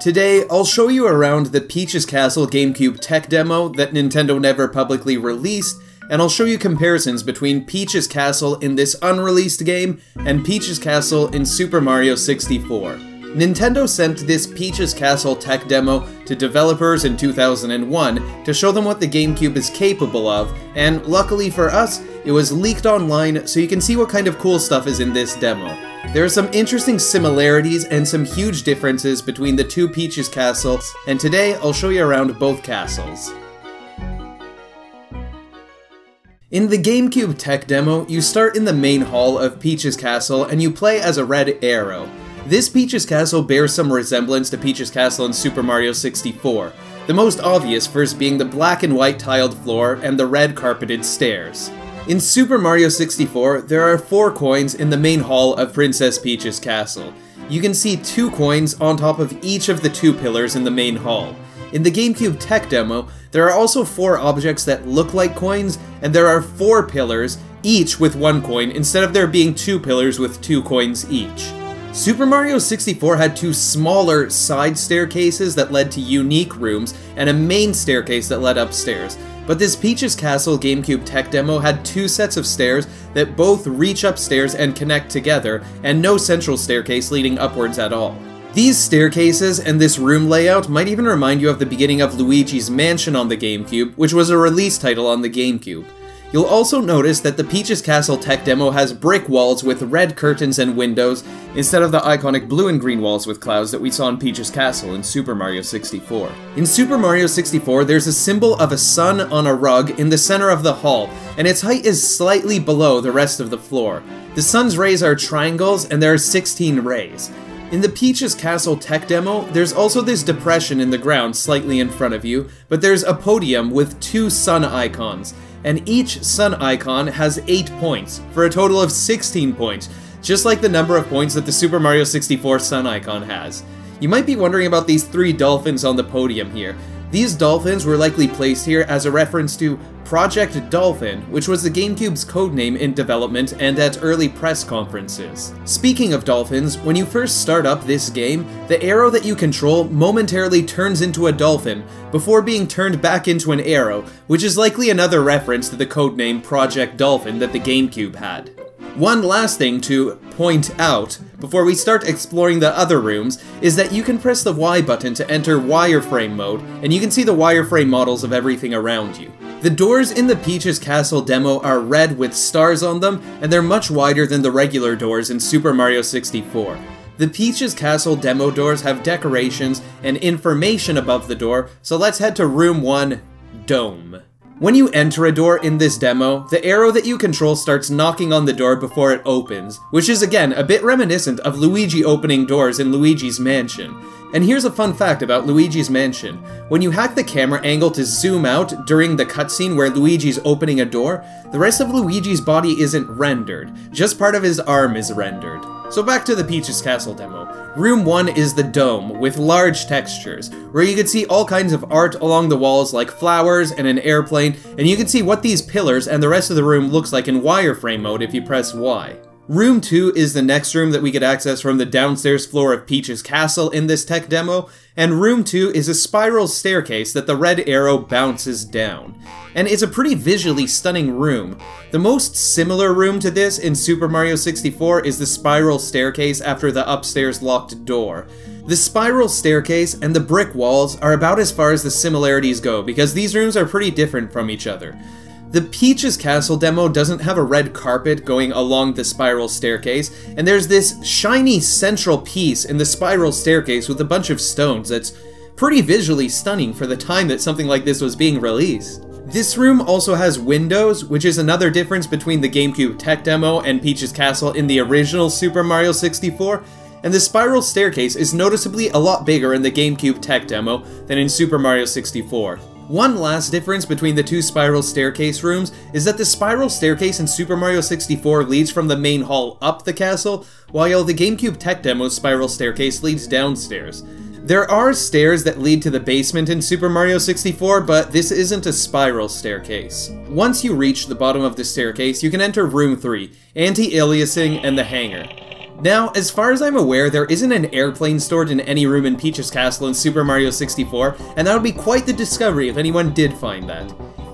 Today, I'll show you around the Peach's Castle GameCube tech demo that Nintendo never publicly released, and I'll show you comparisons between Peach's Castle in this unreleased game and Peach's Castle in Super Mario 64. Nintendo sent this Peach's Castle tech demo to developers in 2001 to show them what the GameCube is capable of, and luckily for us, it was leaked online so you can see what kind of cool stuff is in this demo. There are some interesting similarities and some huge differences between the two Peach's Castles, and today I'll show you around both castles. In the GameCube tech demo, you start in the main hall of Peach's Castle and you play as a red arrow. This Peach's Castle bears some resemblance to Peach's Castle in Super Mario 64, the most obvious first being the black and white tiled floor and the red carpeted stairs. In Super Mario 64, there are 4 coins in the main hall of Princess Peach's Castle. You can see 2 coins on top of each of the 2 pillars in the main hall. In the GameCube tech demo, there are also 4 objects that look like coins, and there are 4 pillars, each with 1 coin, instead of there being 2 pillars with 2 coins each. Super Mario 64 had 2 smaller side staircases that led to unique rooms, and a main staircase that led upstairs. But this Peach's Castle GameCube tech demo had 2 sets of stairs that both reach upstairs and connect together, and no central staircase leading upwards at all. These staircases and this room layout might even remind you of the beginning of Luigi's Mansion on the GameCube, which was a release title on the GameCube. You'll also notice that the Peach's Castle tech demo has brick walls with red curtains and windows, instead of the iconic blue and green walls with clouds that we saw in Peach's Castle in Super Mario 64. In Super Mario 64, there's a symbol of a sun on a rug in the center of the hall, and its height is slightly below the rest of the floor. The sun's rays are triangles, and there are 16 rays. In the Peach's Castle tech demo, there's also this depression in the ground slightly in front of you, but there's a podium with 2 sun icons, and each sun icon has 8 points, for a total of 16 points, just like the number of points that the Super Mario 64 sun icon has. You might be wondering about these 3 dolphins on the podium here. These dolphins were likely placed here as a reference to Project Dolphin, which was the GameCube's codename in development and at early press conferences. Speaking of dolphins, when you first start up this game, the arrow that you control momentarily turns into a dolphin, before being turned back into an arrow, which is likely another reference to the codename Project Dolphin that the GameCube had. One last thing to point out before we start exploring the other rooms is that you can press the Y button to enter wireframe mode, and you can see the wireframe models of everything around you. The doors in the Peach's Castle demo are red with stars on them, and they're much wider than the regular doors in Super Mario 64. The Peach's Castle demo doors have decorations and information above the door, so let's head to Room 1, Dome. When you enter a door in this demo, the arrow that you control starts knocking on the door before it opens, which is again a bit reminiscent of Luigi opening doors in Luigi's Mansion. And here's a fun fact about Luigi's Mansion. When you hack the camera angle to zoom out during the cutscene where Luigi's opening a door, the rest of Luigi's body isn't rendered, just part of his arm is rendered. So back to the Peach's Castle demo. Room 1 is the dome, with large textures, where you can see all kinds of art along the walls like flowers and an airplane, and you can see what these pillars and the rest of the room looks like in wireframe mode if you press Y. Room 2 is the next room that we could access from the downstairs floor of Peach's Castle in this tech demo, and Room 2 is a spiral staircase that the red arrow bounces down. And it's a pretty visually stunning room. The most similar room to this in Super Mario 64 is the spiral staircase after the upstairs locked door. The spiral staircase and the brick walls are about as far as the similarities go, because these rooms are pretty different from each other. The Peach's Castle demo doesn't have a red carpet going along the spiral staircase, and there's this shiny central piece in the spiral staircase with a bunch of stones that's pretty visually stunning for the time that something like this was being released. This room also has windows, which is another difference between the GameCube tech demo and Peach's Castle in the original Super Mario 64, and the spiral staircase is noticeably a lot bigger in the GameCube tech demo than in Super Mario 64. One last difference between the 2 spiral staircase rooms is that the spiral staircase in Super Mario 64 leads from the main hall up the castle, while the GameCube tech demo's spiral staircase leads downstairs. There are stairs that lead to the basement in Super Mario 64, but this isn't a spiral staircase. Once you reach the bottom of the staircase, you can enter Room 3, Anti-Aliasing and the Hangar. Now, as far as I'm aware, there isn't an airplane stored in any room in Peach's Castle in Super Mario 64, and that would be quite the discovery if anyone did find that.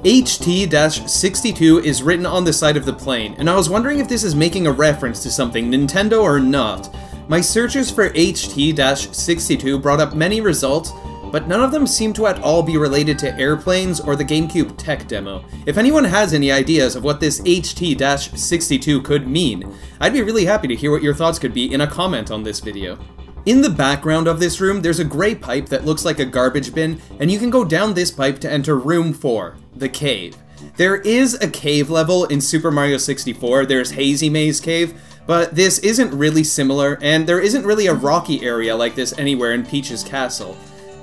HT-62 is written on the side of the plane, and I was wondering if this is making a reference to something, Nintendo or not. My searches for HT-62 brought up many results, but none of them seem to at all be related to airplanes or the GameCube tech demo. If anyone has any ideas of what this HT-62 could mean, I'd be really happy to hear what your thoughts could be in a comment on this video. In the background of this room, there's a gray pipe that looks like a garbage bin, and you can go down this pipe to enter room 4, the cave. There is a cave level in Super Mario 64, there's Hazy Maze Cave, but this isn't really similar, and there isn't really a rocky area like this anywhere in Peach's Castle.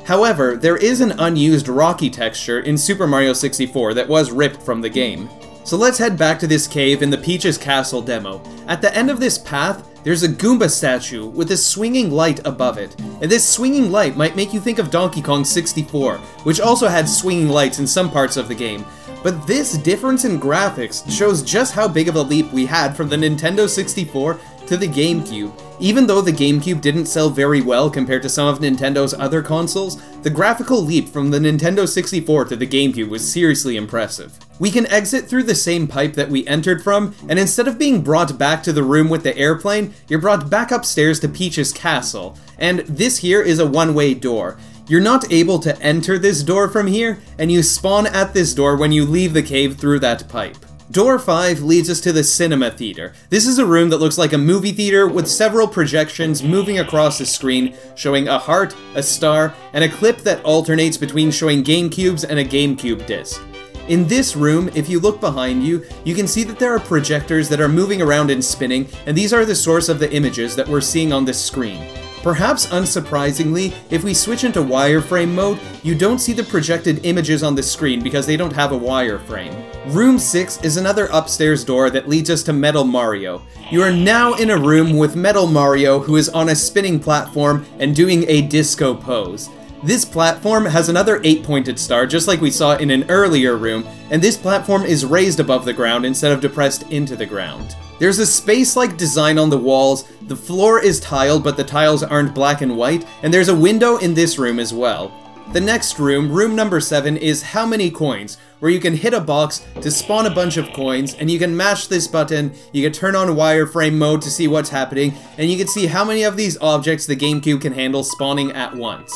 However, there is an unused rocky texture in Super Mario 64 that was ripped from the game. So let's head back to this cave in the Peach's Castle demo. At the end of this path, there's a Goomba statue with a swinging light above it, and this swinging light might make you think of Donkey Kong 64, which also had swinging lights in some parts of the game. But this difference in graphics shows just how big of a leap we had from the Nintendo 64 to the GameCube. Even though the GameCube didn't sell very well compared to some of Nintendo's other consoles, the graphical leap from the Nintendo 64 to the GameCube was seriously impressive. We can exit through the same pipe that we entered from, and instead of being brought back to the room with the airplane, you're brought back upstairs to Peach's Castle. And this here is a one-way door. You're not able to enter this door from here, and you spawn at this door when you leave the cave through that pipe. Door 5 leads us to the Cinema Theater. This is a room that looks like a movie theater with several projections moving across the screen, showing a heart, a star, and a clip that alternates between showing GameCubes and a GameCube disc. In this room, if you look behind you, you can see that there are projectors that are moving around and spinning, and these are the source of the images that we're seeing on this screen. Perhaps unsurprisingly, if we switch into wireframe mode, you don't see the projected images on the screen because they don't have a wireframe. Room 6 is another upstairs door that leads us to Metal Mario. You are now in a room with Metal Mario, who is on a spinning platform and doing a disco pose. This platform has another 8-pointed star, just like we saw in an earlier room, and this platform is raised above the ground instead of depressed into the ground. There's a space-like design on the walls, the floor is tiled but the tiles aren't black and white, and there's a window in this room as well. The next room, room number 7, is How Many Coins, where you can hit a box to spawn a bunch of coins, and you can mash this button, you can turn on wireframe mode to see what's happening, and you can see how many of these objects the GameCube can handle spawning at once.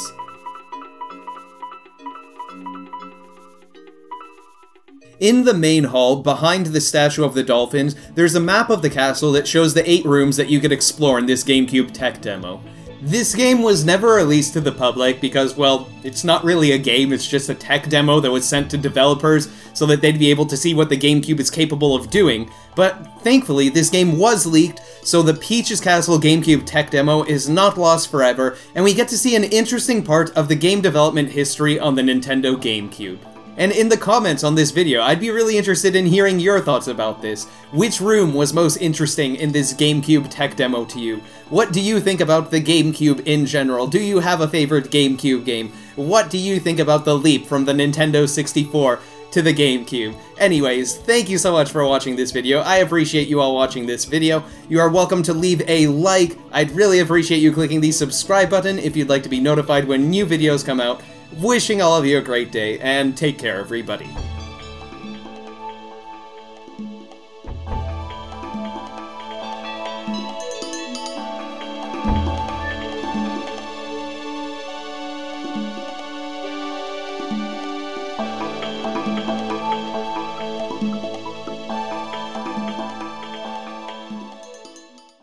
In the main hall, behind the statue of the dolphins, there's a map of the castle that shows the 8 rooms that you could explore in this GameCube tech demo. This game was never released to the public because, well, it's not really a game, it's just a tech demo that was sent to developers so that they'd be able to see what the GameCube is capable of doing, but thankfully this game was leaked, so the Peach's Castle GameCube tech demo is not lost forever, and we get to see an interesting part of the game development history on the Nintendo GameCube. And in the comments on this video, I'd be really interested in hearing your thoughts about this. Which room was most interesting in this GameCube tech demo to you? What do you think about the GameCube in general? Do you have a favorite GameCube game? What do you think about the leap from the Nintendo 64 to the GameCube? Anyways, thank you so much for watching this video. I appreciate you all watching this video. You are welcome to leave a like. I'd really appreciate you clicking the subscribe button if you'd like to be notified when new videos come out. Wishing all of you a great day, and take care, everybody.